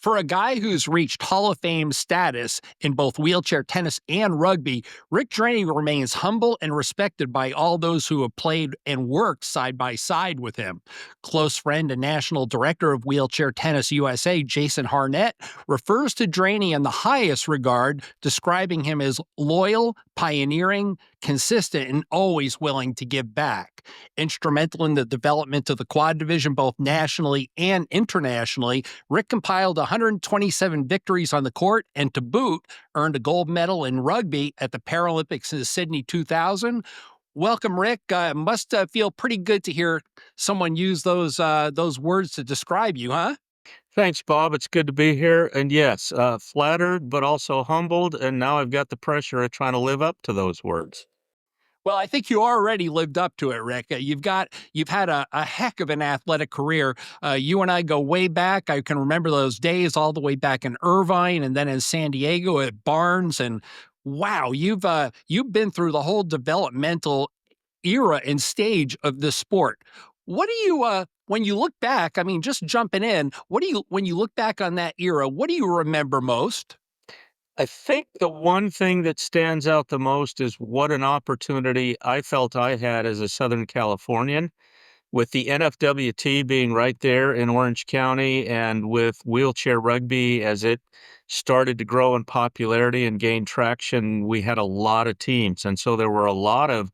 For a guy who's reached Hall of Fame status in both wheelchair tennis and rugby, Rick Draney remains humble and respected by all those who have played and worked side by side with him. Close friend and national director of Wheelchair Tennis USA, Jason Harnett, refers to Draney in the highest regard, describing him as loyal, pioneering, consistent, and always willing to give back. Instrumental in the development of the quad division both nationally and internationally, Rick compiled 127 victories on the court and, to boot, earned a gold medal in rugby at the Paralympics in Sydney 2000. Welcome, Rick. Must feel pretty good to hear someone use those words to describe you, huh? Thanks, Bob. It's good to be here. And yes, flattered, but also humbled. And now I've got the pressure of trying to live up to those words. Well, I think you already lived up to it, Rick. You've had a heck of an athletic career. You and I go way back. I can remember those days all the way back in Irvine and then in San Diego at Barnes. And wow, you've been through the whole developmental era and stage of the sport. What do you when you look back? I mean, just jumping in, when you look back on that era? What do you remember most? I think the one thing that stands out the most is what an opportunity I felt I had as a Southern Californian, with the NFWT being right there in Orange County and with wheelchair rugby as it started to grow in popularity and gain traction. We had a lot of teams. And so there were a lot of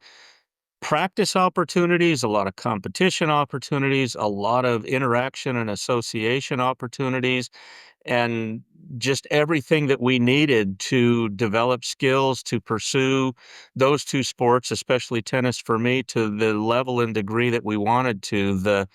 practice opportunities, a lot of competition opportunities, a lot of interaction and association opportunities, and just everything that we needed to develop skills to pursue those two sports, especially tennis for me, to the level and degree that we wanted to. The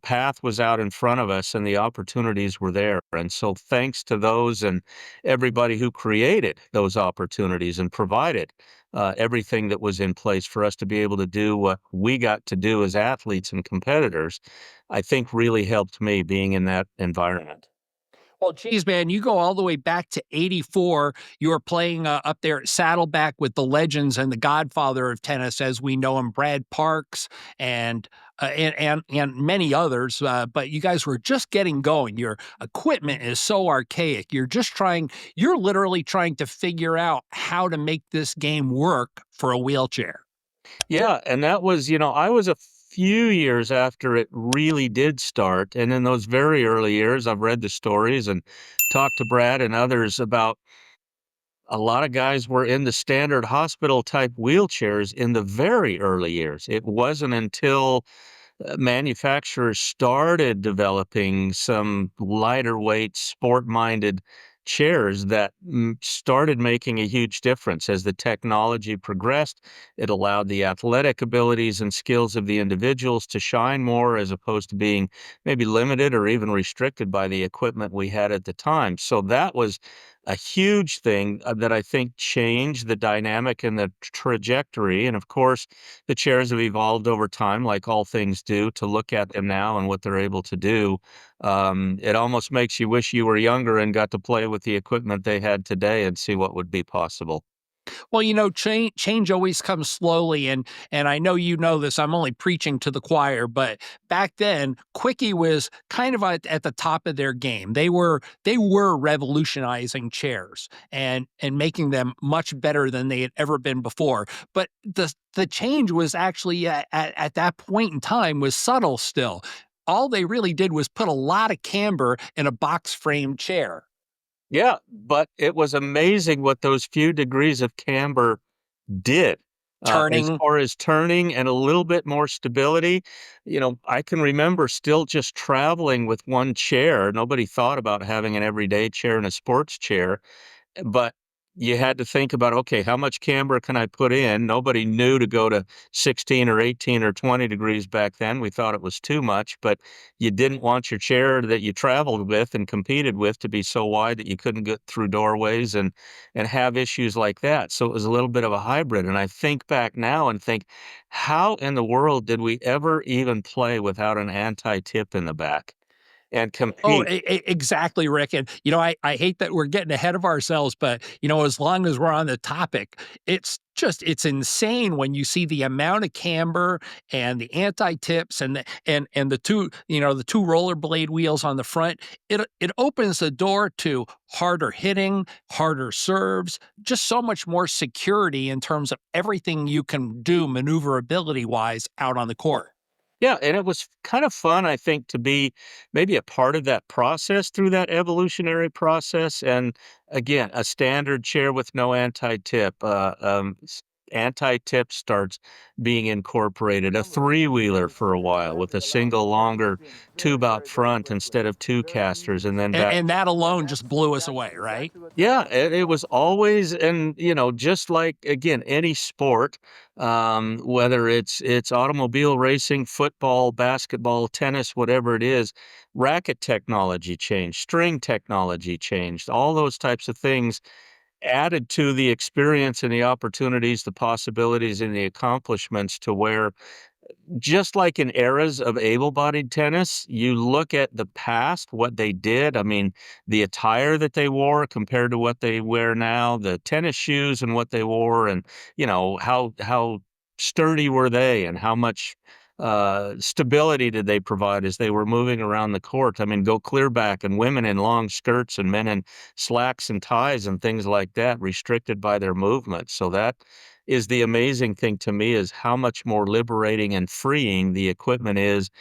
path was out in front of us and the opportunities were there. And so thanks to those and everybody who created those opportunities and provided everything that was in place for us to be able to do what we got to do as athletes and competitors, I think really helped me being in that environment. Well, geez, man, you go all the way back to '84. You were playing up there at Saddleback with the legends and the godfather of tennis, as we know him, Brad Parks, and and many others. But you guys were just getting going. Your equipment is so archaic. You're literally trying to figure out how to make this game work for a wheelchair. Yeah, and that was, I was a few years after it really did start. And in those very early years, I've read the stories and talked to Brad and others about a lot of guys were in the standard hospital type wheelchairs in the very early years. It wasn't until manufacturers started developing some lighter weight, sport minded chairs that started making a huge difference. As the technology progressed, it allowed the athletic abilities and skills of the individuals to shine more as opposed to being maybe limited or even restricted by the equipment we had at the time. So that was a huge thing that I think changed the dynamic and the trajectory. And of course, the chairs have evolved over time, like all things do, to look at them now and what they're able to do. It almost makes you wish you were younger and got to play with the equipment they had today and see what would be possible. Well, change always comes slowly, and I know you know this. I'm only preaching to the choir, but back then, Quickie was kind of at the top of their game. They were revolutionizing chairs and making them much better than they had ever been before. But the change was actually at that point in time was subtle still. All they really did was put a lot of camber in a box frame chair. Yeah, but it was amazing what those few degrees of camber did, as Turning. far as turning and a little bit more stability. I can remember still just traveling with one chair. Nobody thought about having an everyday chair and a sports chair. But you had to think about, okay, how much camber can I put in? Nobody knew to go to 16 or 18 or 20 degrees back then. We thought it was too much, but you didn't want your chair that you traveled with and competed with to be so wide that you couldn't get through doorways and have issues like that. So it was a little bit of a hybrid. And I think back now and think, how in the world did we ever even play without an anti-tip in the back? and Oh, compete. exactly, Rick. And, I hate that we're getting ahead of ourselves, but, as long as we're on the topic, it's insane when you see the amount of camber and the anti-tips and the two rollerblade wheels on the front. It opens the door to harder hitting, harder serves, just so much more security in terms of everything you can do maneuverability wise out on the court. Yeah, and it was kind of fun, I think, to be maybe a part of that process through that evolutionary process. And again, a standard chair with no anti-tip, anti-tip starts being incorporated. A three-wheeler for a while with a single longer tube out front instead of two casters, and then back. And that alone just blew us away, right? Yeah, it was always, and just like again any sport, whether it's automobile racing, football, basketball, tennis, whatever it is, racket technology changed, string technology changed, all those types of things added to the experience and the opportunities, the possibilities, and the accomplishments to where just like in eras of able-bodied tennis, you look at the past, what they did. I mean, the attire that they wore compared to what they wear now, the tennis shoes and what they wore, and how sturdy were they, and how much stability did they provide as they were moving around the court. I mean, go clear back, and women in long skirts and men in slacks and ties and things like that, restricted by their movement. So that is the amazing thing to me, is how much more liberating and freeing the equipment is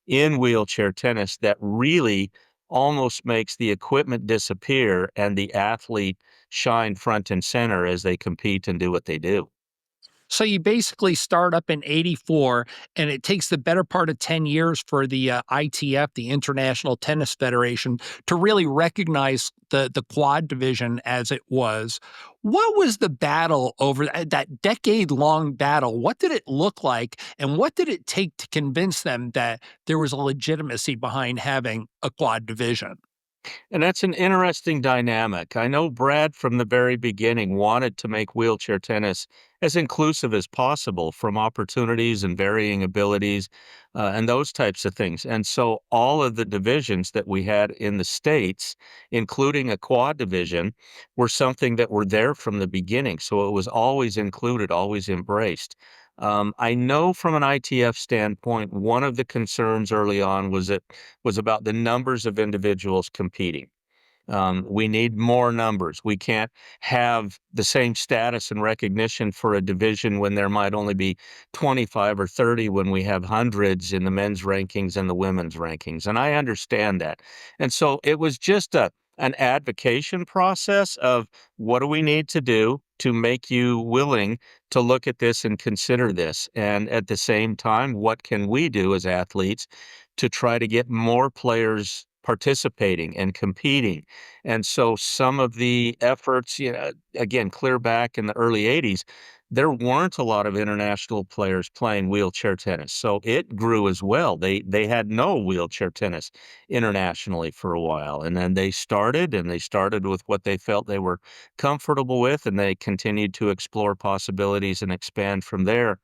in wheelchair tennis, that really almost makes the equipment disappear and the athlete shine front and center as they compete and do what they do. So you basically start up in '84, and it takes the better part of 10 years for the ITF, the International Tennis Federation, to really recognize the quad division as it was. What was the battle over that decade-long battle? What did it look like, and what did it take to convince them that there was a legitimacy behind having a quad division? And that's an interesting dynamic. I know Brad from the very beginning wanted to make wheelchair tennis as inclusive as possible, from opportunities and varying abilities and those types of things. And so all of the divisions that we had in the States, including a quad division, were something that were there from the beginning. So it was always included, always embraced. I know from an ITF standpoint, one of the concerns early on was about the numbers of individuals competing. We need more numbers. We can't have the same status and recognition for a division when there might only be 25 or 30 when we have hundreds in the men's rankings and the women's rankings. And I understand that. And so it was just an advocation process of, what do we need to do to make you willing to look at this and consider this? And at the same time, what can we do as athletes to try to get more players participating and competing? And so some of the efforts, again, clear back in the early 80s, there weren't a lot of international players playing wheelchair tennis. So it grew as well. They had no wheelchair tennis internationally for a while. And then they started with what they felt they were comfortable with, and they continued to explore possibilities and expand from there.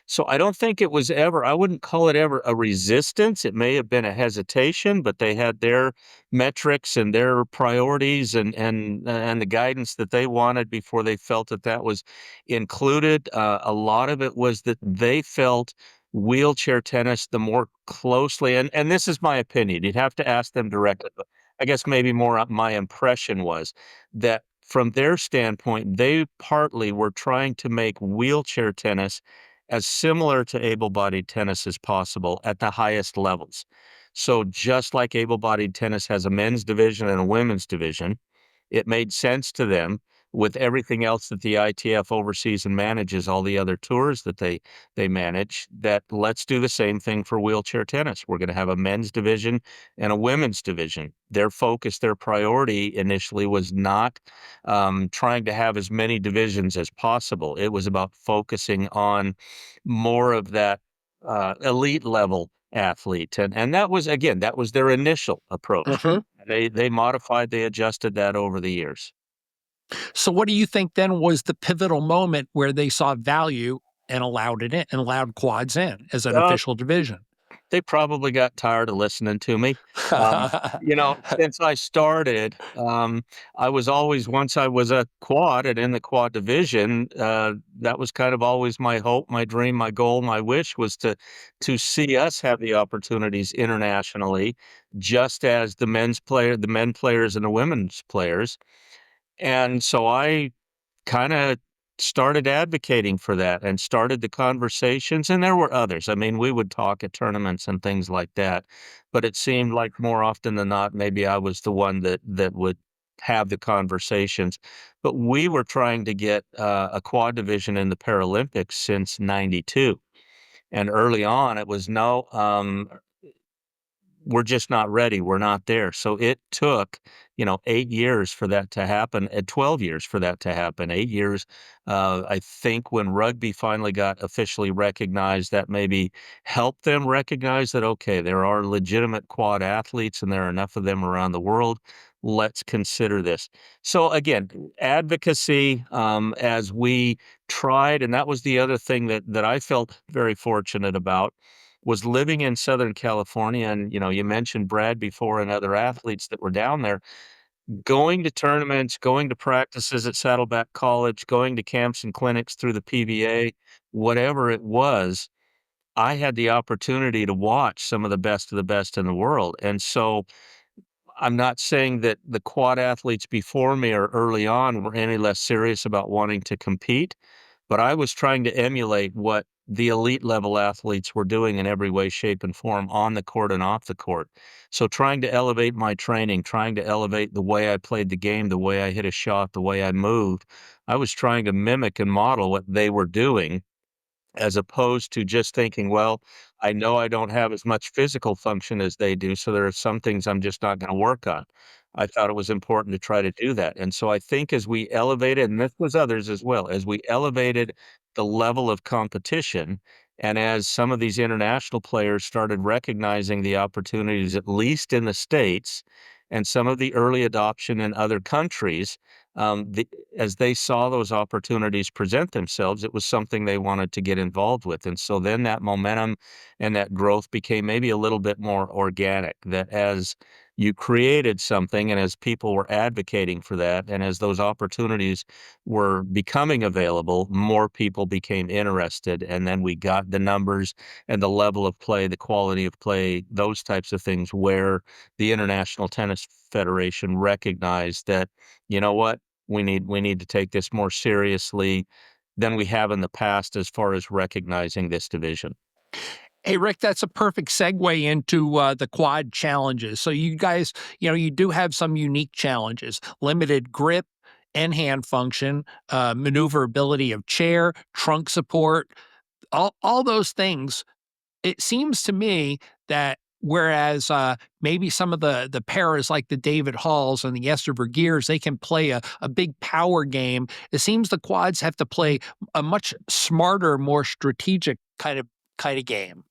So I don't think it was ever, I wouldn't call it ever a resistance. It may have been a hesitation, but they had their metrics and their priorities and the guidance that they wanted before they felt that that was included. A lot of it was that they felt wheelchair tennis the more closely, and this is my opinion. You'd have to ask them directly, but I guess maybe more my impression was that from their standpoint, they partly were trying to make wheelchair tennis as similar to able-bodied tennis as possible at the highest levels. So just like able-bodied tennis has a men's division and a women's division, it made sense to them, with everything else that the ITF oversees and manages, all the other tours that they manage, that let's do the same thing for wheelchair tennis. We're going to have a men's division and a women's division. Their focus, their priority initially was not trying to have as many divisions as possible. It was about focusing on more of that elite level athlete, and that was, again, that was their initial approach. They modified, they adjusted that over the years. So what do you think then was the pivotal moment where they saw value and allowed it in and allowed quads in as an Uh, official division? They probably got tired of listening to me. Since I started, I was always once I was a quad and in the quad division, that was kind of always my hope, my dream, my goal, my wish was to see us have the opportunities internationally, just as the men players and the women's players. And so I kinda started advocating for that and started the conversations, and there were others. I mean, we would talk at tournaments and things like that, but it seemed like more often than not, maybe I was the one that would have the conversations. But we were trying to get, a quad division in the Paralympics since '92, and early on, it was, "No, we're just not ready. We're not there." So it took, 8 years for that to happen, 12 years for that to happen. 8 years, I think when rugby finally got officially recognized, that maybe helped them recognize that, okay, there are legitimate quad athletes and there are enough of them around the world. Let's consider this. So again, advocacy, as we tried, and that was the other thing that I felt very fortunate about was living in Southern California, and, you mentioned Brad before and other athletes that were down there, going to tournaments, going to practices at Saddleback College, going to camps and clinics through the PBA, whatever it was, I had the opportunity to watch some of the best in the world, and so I'm not saying that the quad athletes before me or early on were any less serious about wanting to compete, but I was trying to emulate what the elite level athletes were doing in every way, shape, and form on the court and off the court. So trying to elevate my training, trying to elevate the way I played the game, the way I hit a shot, the way I moved, I was trying to mimic and model what they were doing as opposed to just thinking, well, I know I don't have as much physical function as they do, so there are some things I'm just not going to work on. I thought it was important to try to do that. And so I think as we elevated, and this was others as well, as we elevated the level of competition, and as some of these international players started recognizing the opportunities, at least in the States, and some of the early adoption in other countries, as they saw those opportunities present themselves, it was something they wanted to get involved with. And so then that momentum and that growth became maybe a little bit more organic. That as you created something and as people were advocating for that, and as those opportunities were becoming available, more people became interested. And then we got the numbers and the level of play, the quality of play, those types of things where the International Tennis Federation recognized that, you know what? We need to take this more seriously than we have in the past as far as recognizing this division. Hey, Rick, that's a perfect segue into the quad challenges. So you guys, you do have some unique challenges: limited grip and hand function, maneuverability of chair, trunk support, all those things. It seems to me that whereas, maybe some of the paras like the David Halls and the Esther Vergeers, they can play a big power game, it seems the quads have to play a much smarter, more strategic kind of game.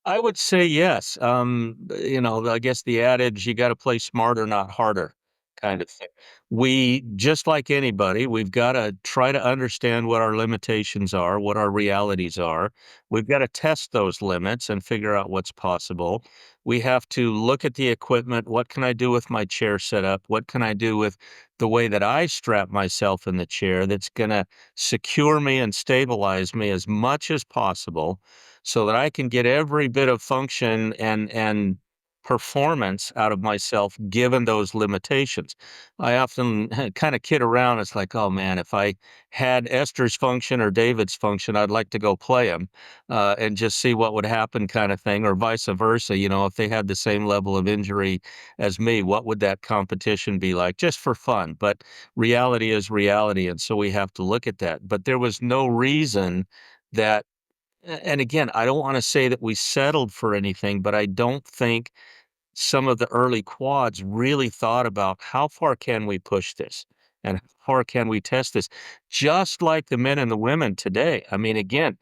I would say yes. I guess the adage, you got to play smarter, not harder kind of thing. We, just like anybody, we've got to try to understand what our limitations are, what our realities are. We've got to test those limits and figure out what's possible. We have to look at the equipment. What can I do with my chair setup? What can I do with the way that I strap myself in the chair that's going to secure me and stabilize me as much as possible so that I can get every bit of function and performance out of myself given those limitations. I often kind of kid around. It's like, oh man, if I had Esther's function or David's function, I'd like to go play them and just see what would happen, kind of thing, or vice versa. If they had the same level of injury as me, what would that competition be like, just for fun? But reality is reality. And so we have to look at that. But there was no reason that and again, I don't wanna say that we settled for anything, but I don't think some of the early quads really thought about how far can we push this and how far can we test this? Just like the men and the women today. I mean, again,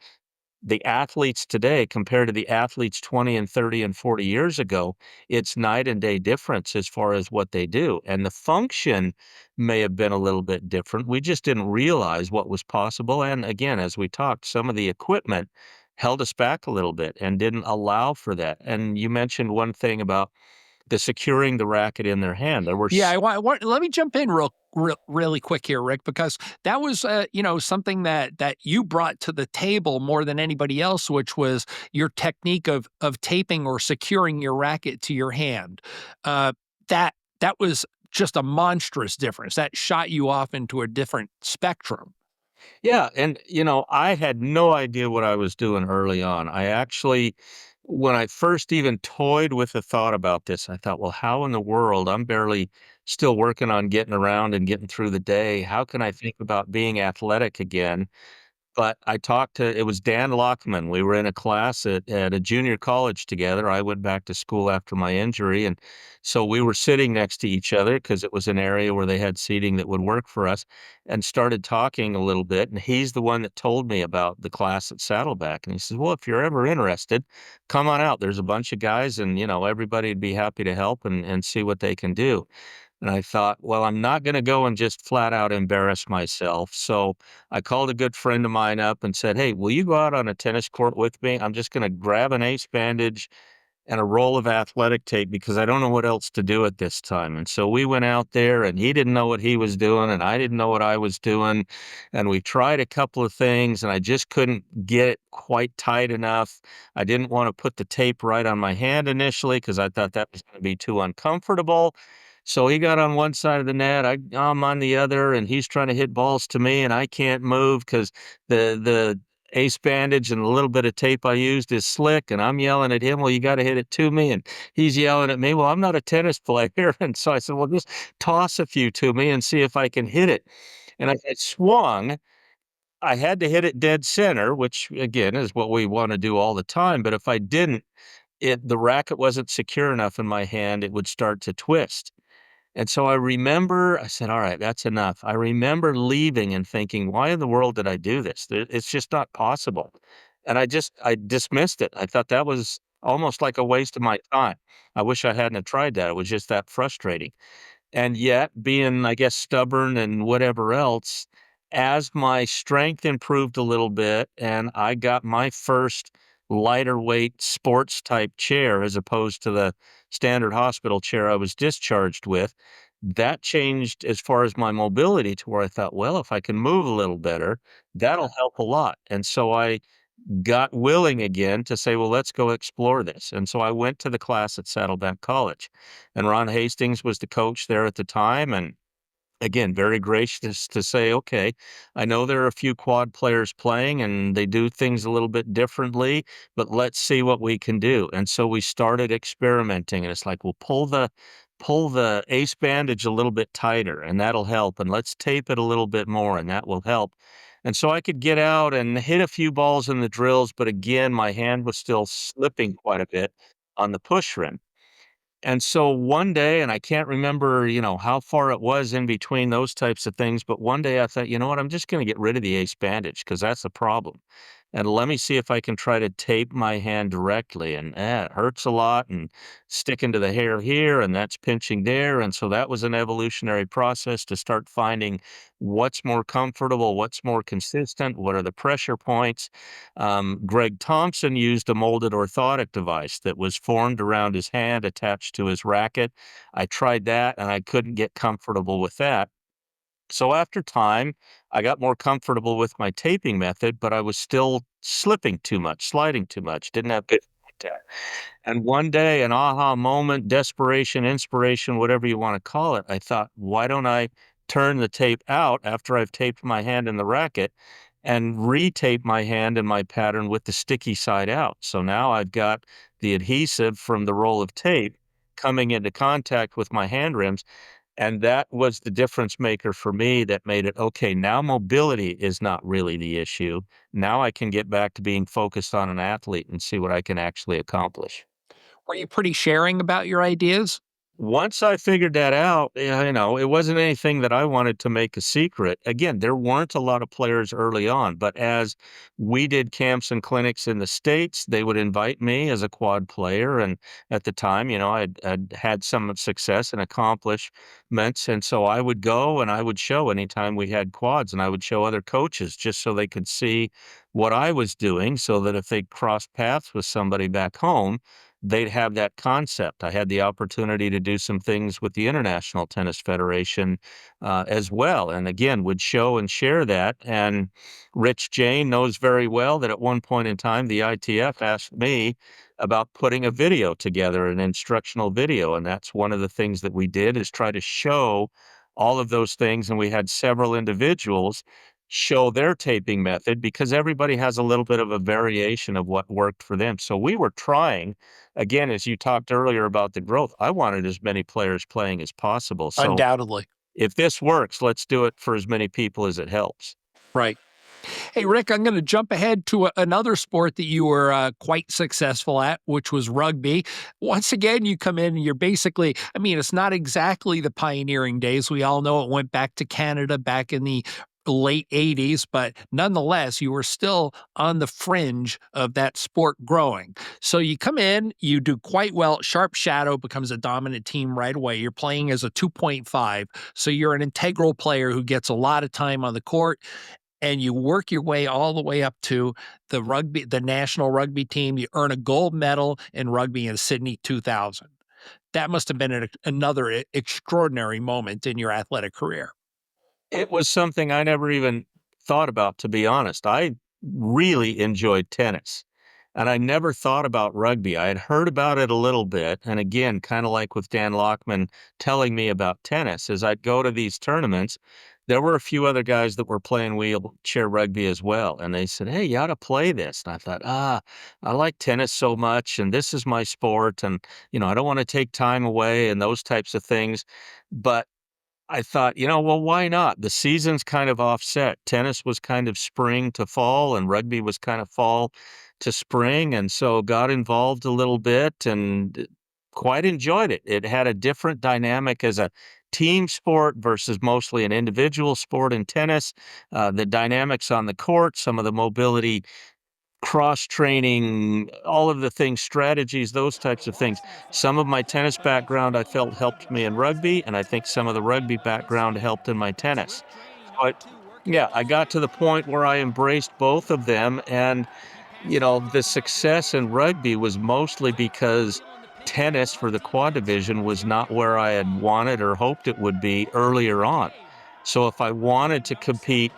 the athletes today compared to the athletes 20 and 30 and 40 years ago, it's night and day difference as far as what they do. And the function may have been a little bit different. We just didn't realize what was possible. And again, as we talked, some of the equipment held us back a little bit and didn't allow for that. And you mentioned one thing about the securing the racket in their hand. There were Yeah, s let me jump in really quick here, Rick, because that was, something that you brought to the table more than anybody else, which was your technique of taping or securing your racket to your hand. Uh, that was just a monstrous difference. That shot you off into a different spectrum. Yeah, and, I had no idea what I was doing early on. I actually when I first even toyed with the thought about this, I thought, "Well, how in the world I'm barely still working on getting around and getting through the day. How can I think about being athletic again?" But I talked to it was Dan Lockman. We were in a class at a junior college together. I went back to school after my injury, and so we were sitting next to each other because it was an area where they had seating that would work for us, and started talking a little bit, and he's the one that told me about the class at Saddleback, and he says, "Well, if you're ever interested, come on out. There's a bunch of guys, and, everybody'd be happy to help and see what they can do." And I thought, well, I'm not going to go and just flat out embarrass myself. So I called a good friend of mine up and said, "Hey, will you go out on a tennis court with me? I'm just going to grab an ace bandage and a roll of athletic tape because I don't know what else to do at this time." And so we went out there and he didn't know what he was doing and I didn't know what I was doing. And we tried a couple of things and I just couldn't get it quite tight enough. I didn't want to put the tape right on my hand initially because I thought that was going to be too uncomfortable. So he got on one side of the net, I'm on the other, and he's trying to hit balls to me, and I can't move because the ace bandage and the little bit of tape I used is slick, and I'm yelling at him, "Well, you gotta hit it to me," and he's yelling at me, "Well, I'm not a tennis player," and so I said, "Well, just toss a few to me and see if I can hit it," and I swung. I had to hit it dead center, which, again, is what we wanna do all the time, but if I didn't, the racket wasn't secure enough in my hand, it would start to twist. And so I said, "All right, that's enough." I remember leaving and thinking, "Why in the world did I do this? It's just not possible." And I dismissed it. I thought that was almost like a waste of my time. I wish I hadn't have tried that. It was just that frustrating. And yet, being, I guess, stubborn and whatever else, as my strength improved a little bit and I got my first lighter weight sports type chair as opposed to the standard hospital chair I was discharged with, that changed as far as my mobility to where I thought, well, if I can move a little better, that'll help a lot. And so I got willing again to say, well, let's go explore this. And so I went to the class at Saddleback College, and Ron Hastings was the coach there at the time. And again, very gracious to say, okay, I know there are a few quad players playing and they do things a little bit differently, but let's see what we can do. And so we started experimenting and it's like, well, pull the ace bandage a little bit tighter and that'll help. And let's tape it a little bit more and that will help. And so I could get out and hit a few balls in the drills, but again, my hand was still slipping quite a bit on the push rim. And so one day, and I can't remember, how far it was in between those types of things, but one day I thought, you know what, I'm just going to get rid of the ace bandage because that's a problem. And let me see if I can try to tape my hand directly. And it hurts a lot and sticking to the hair here, and that's pinching there. And so that was an evolutionary process to start finding what's more comfortable, what's more consistent, what are the pressure points. Greg Thompson used a molded orthotic device that was formed around his hand, attached to his racket. I tried that and I couldn't get comfortable with that. So after time, I got more comfortable with my taping method, but I was still slipping too much, sliding too much, didn't have good contact. And one day, an aha moment, desperation, inspiration, whatever you want to call it, I thought, why don't I turn the tape out after I've taped my hand in the racket and retape my hand in my pattern with the sticky side out? So now I've got the adhesive from the roll of tape coming into contact with my hand rims. And that was the difference maker for me that made it, okay, now mobility is not really the issue. Now I can get back to being focused on an athlete and see what I can actually accomplish. Were you pretty sharing about your ideas? Once I figured that out, it wasn't anything that I wanted to make a secret. Again, there weren't a lot of players early on, but as we did camps and clinics in the States, they would invite me as a quad player. And at the time, I'd had some success and accomplishments. And so I would go and I would show anytime we had quads, and I would show other coaches just so they could see what I was doing, so that if they crossed paths with somebody back home, they'd have that concept. I had the opportunity to do some things with the International Tennis Federation as well. And again, would show and share that. And Rich Jane knows very well that at one point in time, the ITF asked me about putting a video together, an instructional video. And that's one of the things that we did, is try to show all of those things. And we had several individuals show their taping method, because everybody has a little bit of a variation of what worked for them. So we were trying. Again, as you talked earlier about the growth, I wanted as many players playing as possible. So Undoubtedly. if this works, let's do it for as many people as it helps. Right. Hey, Rick, I'm going to jump ahead to another sport that you were quite successful at, which was rugby. Once again, you come in and you're basically, I mean, it's not exactly the pioneering days. We all know it went back to Canada back in the late 80s, but nonetheless, you were still on the fringe of that sport growing. So you come in, you do quite well. Sharp Shadow becomes a dominant team right away. You're playing as a 2.5, so you're an integral player who gets a lot of time on the court, and you work your way all the way up to the national rugby team. You earn a gold medal in rugby in Sydney 2000. That must have been another extraordinary moment in your athletic career. It was something I never even thought about, to be honest. I really enjoyed tennis, and I never thought about rugby. I had heard about it a little bit, and again, kinda like with Dan Lockman telling me about tennis, as I'd go to these tournaments, there were a few other guys that were playing wheelchair rugby as well, and they said, "Hey, you ought to play this." And I thought, I like tennis so much, and this is my sport, and, I don't wanna take time away and those types of things, but I thought, well, why not? The seasons kind of offset. Tennis was kind of spring to fall, and rugby was kind of fall to spring. And so got involved a little bit and quite enjoyed it. It had a different dynamic as a team sport versus mostly an individual sport in tennis. The dynamics on the court, some of the mobility, cross training, all of the things, strategies, those types of things. Some of my tennis background I felt helped me in rugby, and I think some of the rugby background helped in my tennis. So yeah, I got to the point where I embraced both of them, and the success in rugby was mostly because tennis for the quad division was not where I had wanted or hoped it would be earlier on. So if I wanted to compete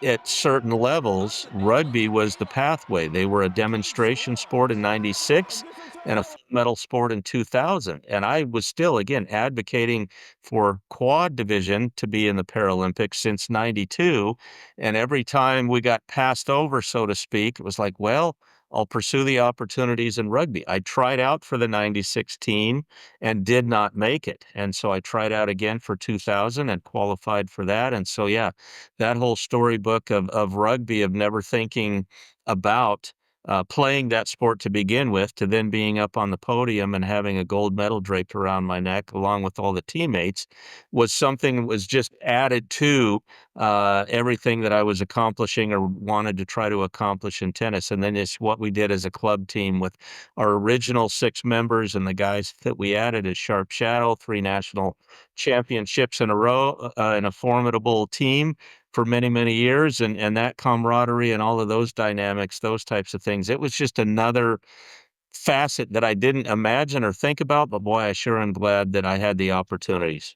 at certain levels, rugby was the pathway. They were a demonstration sport in 96 and a full medal sport in 2000. And I was still, again, advocating for quad division to be in the Paralympics since 92. And every time we got passed over, so to speak, it was like, well, I'll pursue the opportunities in rugby. I tried out for the 96 team and did not make it. And so I tried out again for 2000 and qualified for that. And so, yeah, that whole storybook of rugby, of never thinking about playing that sport to begin with, to then being up on the podium and having a gold medal draped around my neck along with all the teammates, was something that was just added to everything that I was accomplishing or wanted to try to accomplish in tennis. And then it's what we did as a club team with our original 6 members and the guys that we added as Sharp Shadow, 3 national championships in a row, in a formidable team for many, many years, and that camaraderie and all of those dynamics, those types of things. It was just another facet that I didn't imagine or think about, but boy, I sure am glad that I had the opportunities.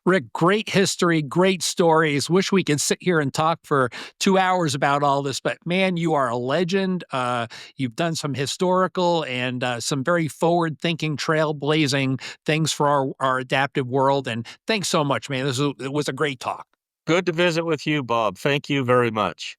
Rick, great history, great stories. Wish we could sit here and talk for 2 hours about all this, but man, you are a legend. You've done some historical and some very forward thinking, trailblazing things for our adaptive world. And thanks so much, man. It was a great talk. Good to visit with you, Bob. Thank you very much.